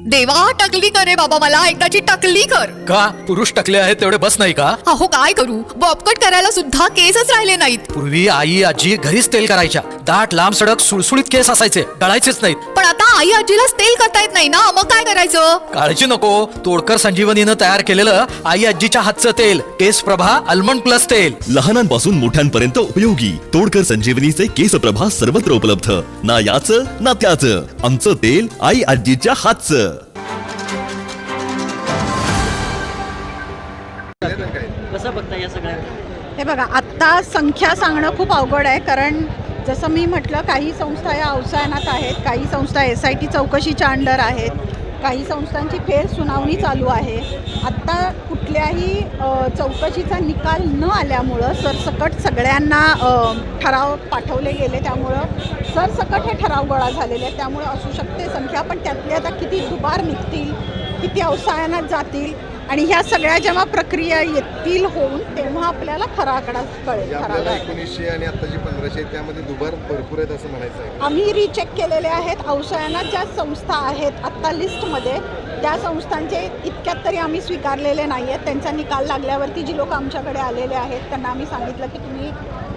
देवा टकली करे बाबा, मला एकदाची टकली कर. का पुरुष टकले आहेत तेवढे बस नाही का? अहो काय करू, बॉबकट करायला सुद्धा केसच राहिले नाहीत. पूर्वी आई आजी घरीच तेल करायच्या. दाट लांब सडक सुळसुळीत केस असायचे, डळायचेच नाहीत. पण आता आई आजीलाच तेल करता येत नाही ना, मग काय करायचं? काळजी नको, तोडकर संजीवनीनं तयार केलेलं आई आजीच्या हातचं तेल केस प्रभा आल्मंड प्लस तेल. लहानांपासून मोठ्यांपर्यंत उपयोगी तोडकर संजीवनीचे केस प्रभा सर्वत्र उपलब्ध. ना याचं ना त्याचं, आमचं तेल आई आजीच्या हातचं. कसं बघता या सगळ्या? हे बघा, आत्ता संख्या सांगणं खूप अवघड आहे, कारण जसं मी म्हटलं काही संस्था या अवसायनात आहेत, काही संस्था SIT चौकशीच्या अंडर आहेत, काही संस्थांची फेर सुनावणी चालू आहे. आत्ता कुठल्याही चौकशीचा निकाल न आल्यामुळं सरसकट सगळ्यांना ठराव पाठवले गेले, त्यामुळं सरसकट हे ठराव गोळा झालेले आहेत. त्यामुळे असू शकते संख्या, पण त्यातले आता किती दुबार निघतील, किती अवसायनात जातील आणि ह्या सगळ्या जेव्हा प्रक्रिया येतील होऊन तेव्हा आपल्याला खरा आकडा कळेल. 1900 आणि आताची 1500 त्यामध्ये दुबार भरपूर आहेत असं म्हणायचं आहे. आम्ही रिचेक केलेले आहेत. अवसायनात ज्या संस्था आहेत आत्ता लिस्टमध्ये, त्या संस्थांचे इतक्यात तरी आम्ही स्वीकारलेले नाही आहेत. त्यांचा निकाल लागल्यावरती जी लोक आमच्याकडे आलेले आहेत त्यांना आम्ही सांगितलं की तुम्ही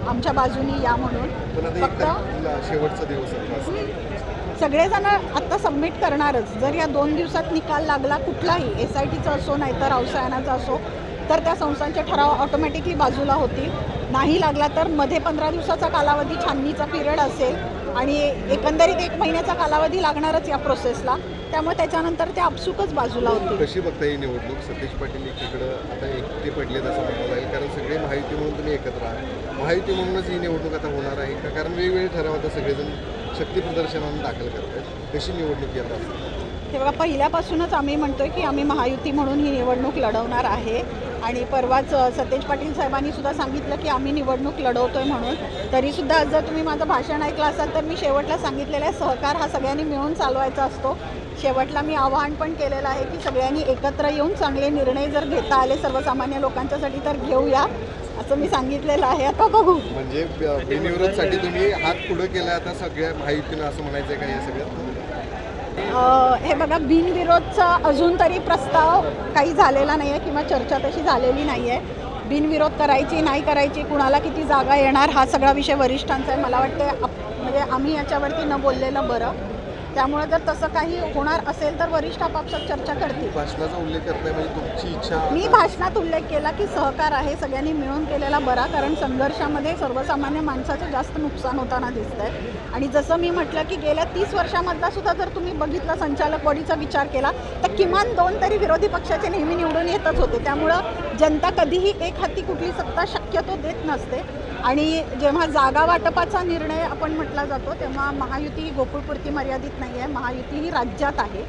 आमच्या बाजूनी या म्हणून. पण आता शेवटचा दिवस आहे, सगळेजण आत्ता सबमिट करणारच. जर या 2 दिवसात निकाल लागला कुठलाही SITचा असो नाहीतर अवसायनाचा असो, तर त्या संस्थांचे ठराव ऑटोमॅटिकली बाजूला होतील. नाही लागला तर मध्ये 15 दिवसाचा कालावधी छाननीचा पिरियड असेल आणि एकंदरीत 1 महिन्याचा कालावधी लागणारच या प्रोसेसला. त्यामुळे त्याच्यानंतर ते आपसुकच बाजूला होतील. कशी बघता ही निवडणूक? सतीश पाटील एकीकडं आता एकटे पडलेत असं म्हणावं लागेल, कारण सगळे महायुती म्हणून तुम्ही एकत्र आहात. महायुती म्हणूनच ही निवडणूक आता होणार आहे का? कारण वेगवेगळे ठराव आता सगळेजण शक्ती प्रदर्शनानं दाखल करत आहेत. कशी निवडणूक येत असते? हे बघा, पहिल्यापासूनच आम्ही म्हणतोय की आम्ही महायुती म्हणून ही निवडणूक लढवणार आहे आणि परवाच सतेज पाटील साहेबांनी सुद्धा सांगितलं की आम्ही निवडणूक लढवतोय म्हणून. तरीसुद्धा जर तुम्ही माझं भाषण ऐकलं असाल तर मी शेवटला सांगितलेलं आहे, सहकार हा सगळ्यांनी मिळून चालवायचा असतो. शेवटला मी आवाहन पण केलेलं आहे की सगळ्यांनी एकत्र येऊन चांगले निर्णय जर घेता आले सर्वसामान्य लोकांच्यासाठी तर घेऊया असं मी सांगितलेलं आहे. आता बघू. म्हणजे बिनविरोधसाठी तुम्ही हात पुढे केला आता सगळ्या महायुतीनं असं म्हणायचं आहे का? हे सगळ्यात हे बघा, बिनविरोधचा अजून तरी प्रस्ताव काही झालेला नाही आहे किंवा चर्चा तशी झालेली नाही आहे. बिनविरोध करायची नाही करायची, कुणाला किती जागा येणार हा सगळा विषय वरिष्ठांचा आहे. मला वाटते म्हणजे आम्ही याच्यावरती न बोललेलं बरं. त्यामुळे जर तसं काही होणार असेल तर वरिष्ठ आपापसात चर्चा करतील. भाषणाचा उल्लेख करताय म्हणजे तुमची इच्छा? मी भाषणात उल्लेख केला की सहकार आहे सगळ्यांनी मिळून केलेला बरा, कारण संघर्षामध्ये सर्वसामान्य माणसाचं जास्त नुकसान होताना दिसतंय. आणि जसं मी म्हटलं की गेल्या 30 वर्षामधला सुद्धा जर तुम्ही बघितलं संचालक बॉडीचा विचार केला तर किमान 2 तरी विरोधी पक्षाचे नेहमी निवडून येतच होते. त्यामुळं जनता कधीही एक हाती कुठली सत्ता शक्यतो देत नसते. आणि जेव्हा जागा वाटपाचा निर्णय आपण म्हटला जातो तेव्हा महायुती ही गोकुळपुरती मर्यादित नाही आहे, महायुती ही राज्यात आहे.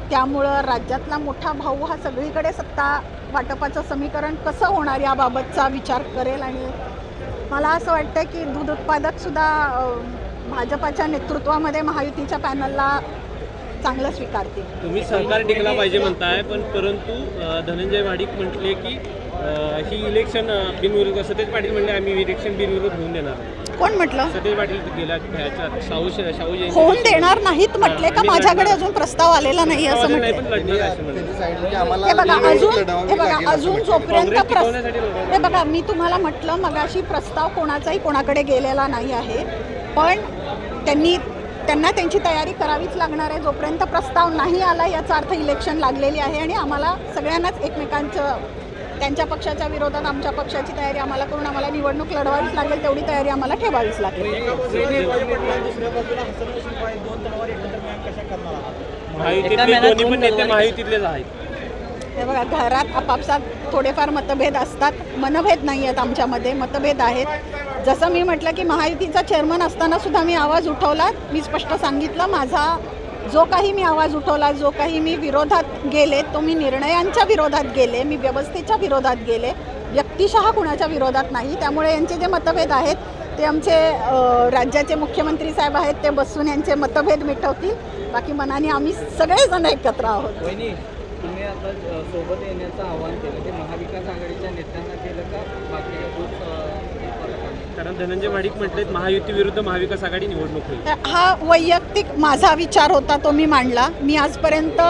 त्यामुळं राज्यातला मोठा भाऊ हा सगळीकडे सत्ता वाटपाचं समीकरण कसं होणार याबाबतचा विचार करेल. आणि मला असं वाटतं की दूध उत्पादकसुद्धा भाजपाच्या नेतृत्वामध्ये महायुतीच्या पॅनलला चांगलं स्वीकारतील. तुम्ही सहकार टिकला पाहिजे म्हणताय, पण परंतु धनंजय महाडिक म्हटले की ही इलेक्शन बिनविरोध, सतेज पाटील म्हणले आम्ही इलेक्शन बिनविरोध होऊन देणार. कोण म्हटलं? सतेज पाटील गेल्या शाहू होऊन देणार नाहीत म्हटले का? माझ्याकडे अजून प्रस्ताव आलेला नाही असं म्हटलं. हे बघा, अजून जोपर्यंत हे बघा, मी तुम्हाला म्हटलं मगाशी प्रस्ताव कोणाचाही कोणाकडे गेलेला नाही आहे, पण त्यांना त्यांची तयारी करावीच लागणार आहे. जोपर्यंत प्रस्ताव नाही आला याचा अर्थ इलेक्शन लागलेली आहे आणि आम्हाला सगळ्यांनाच एकमेकांचं, त्यांच्या पक्षाच्या विरोधात आमच्या पक्षाची तयारी आम्हाला करून आम्हाला निवडणूक लढवावीच लागेल. तेवढी तयारी आम्हाला ठेवावीच लागेल. हे बघा, घरात आपापसात थोडेफार मतभेद असतात, मनभेद नाही आहेत आमच्यामध्ये, मतभेद आहेत. जसं मी म्हटलं की महायुतीचा चेअरमन असताना सुद्धा मी आवाज उठवला. मी स्पष्ट सांगितलं माझा जो काही मी आवाज उठवला, जो काही मी विरोधात गेले तो मी निर्णयांच्या विरोधात गेले, मी व्यवस्थेच्या विरोधात गेले, व्यक्तिशः कुणाच्या विरोधात नाही. त्यामुळे यांचे जे मतभेद आहेत ते आमचे राज्याचे मुख्यमंत्री साहेब आहेत, ते बसून यांचे मतभेद मिटवतील. बाकी मनाने आम्ही सगळेजण एकत्र आहोत. तुम्ही आता सोबत येण्याचं आवाहन केलं ते महाविकास आघाडीच्या नेत्यांना केलं का बाकी? कारण धनंजय महाडिक म्हटलेत महायुती विरुद्ध महाविकास आघाडी निवडणूक होईल. हा वैयक्तिक माझा विचार होता, तो मी मांडला. मी आजपर्यंत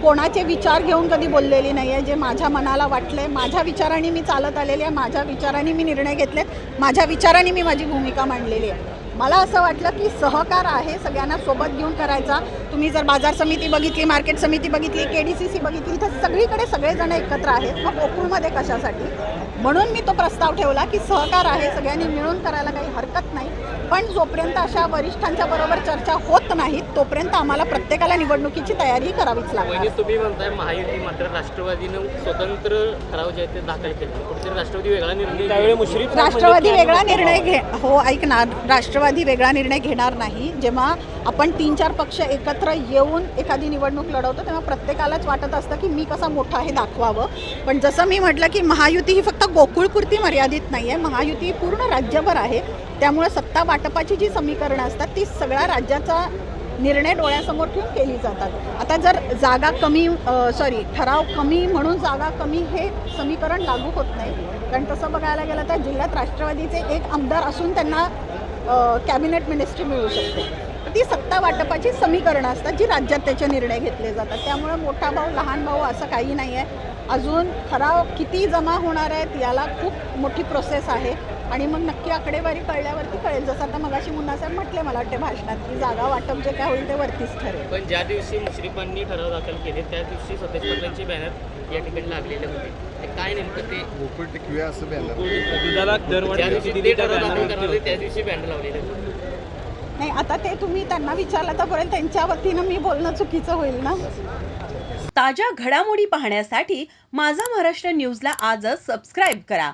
कोणाचे विचार घेऊन कधी बोललेली नाही आहे. जे माझ्या मनाला वाटलंय, माझ्या विचारांनी मी चालत आलेली आहे, माझ्या विचारांनी मी निर्णय घेतलेत, माझ्या विचारांनी मी माझी भूमिका मांडलेली आहे. मला असं वाटलं की सहकार आहे सगळ्यांना सोबत घेऊन करायचा. तुम्ही जर बाजार समिती बघितली, मार्केट समिती बघितली, KDCC बघितली, तर सगळीकडे सगळेजण एकत्र आहेत. मग गोकुळमध्ये कशासाठी? म्हणून मी तो प्रस्ताव ठेवला की सहकार आहे, सगळ्यांनी मिळून करायला काही हरकत नाही. पण जोपर्यंत अशा वरिष्ठांच्या बरोबर चर्चा होत नाहीत तोपर्यंत आम्हाला प्रत्येकाला निवडणुकीची तयारी करावीच लागते. म्हणजे तुम्ही म्हणताय महायुती मात्र राष्ट्रवादीनं स्वतंत्र ठराव जे आहेत ते दाखल केले, कुठेतरी राष्ट्रवादी वेगळा निर्णय त्यावेळी मुश्रीफ राष्ट्रवादी वेगळा निर्णय हो ऐक ना, राष्ट्रवादी वेगळा निर्णय घेणार नाही. जेव्हा आपण 3-4 पक्ष एकत्र येऊन एखादी निवडणूक लढवतो तेव्हा प्रत्येकालाच वाटत असतं की मी कसा मोठा हे दाखवावं. पण जसं मी म्हटलं की महायुती ही फक्त गोकुळपुरती मर्यादित नाही आहे, महायुती पूर्ण राज्यभर आहे. त्यामुळे सत्ता वाटपाची जी समीकरणं असतात ती सगळ्या राज्याचा निर्णय डोळ्यासमोर ठेवून केली जातात. आता जर जागा कमी ठराव कमी म्हणून जागा कमी हे समीकरण लागू होत नाही. कारण तसं बघायला गेलं तर जिल्ह्यात राष्ट्रवादीचे एक आमदार असून त्यांना कॅबिनेट मिनिस्ट्री मिळू शकते. तर ती सत्ता वाटपाची समीकरणं असतात जी राज्यात त्याचे निर्णय घेतले जातात. त्यामुळे मोठा भाऊ लहान भाऊ असं काही नाही आहे. अजून ठराव किती जमा होणार आहेत याला खूप मोठी प्रोसेस आहे आणि मग नक्की आकडेवारी कळल्यावरती कळेल. जसं आता मगाशी मुन्ना साहेब म्हटले मला वाटते भाषणात की जागा वाटप जे काय होईल ते वरतीच ठरेल. पण ज्या दिवशी मुश्रीफांनी ठराव दाखल केले त्या दिवशी सतेज पाटलांचे बॅनर या ठिकाणी लागलेले होते. ते काय नेमकं ते गोकुळ टिकूया असं बॅनर दुधाला दरवाढ ज्या दिवशी दिली ते त्या ठराव दाखल बॅनरवरती करणार होते त्या दिवशी बॅनर लावलेले होते. नाही आता ते तुम्ही त्यांना विचारलं तर बरेल, त्यांच्या वतीनं मी बोलणं चुकीचं होईल ना. ताज्या घडामोडी पाहण्यासाठी माझा महाराष्ट्र न्यूजला आजच सबस्क्राईब करा.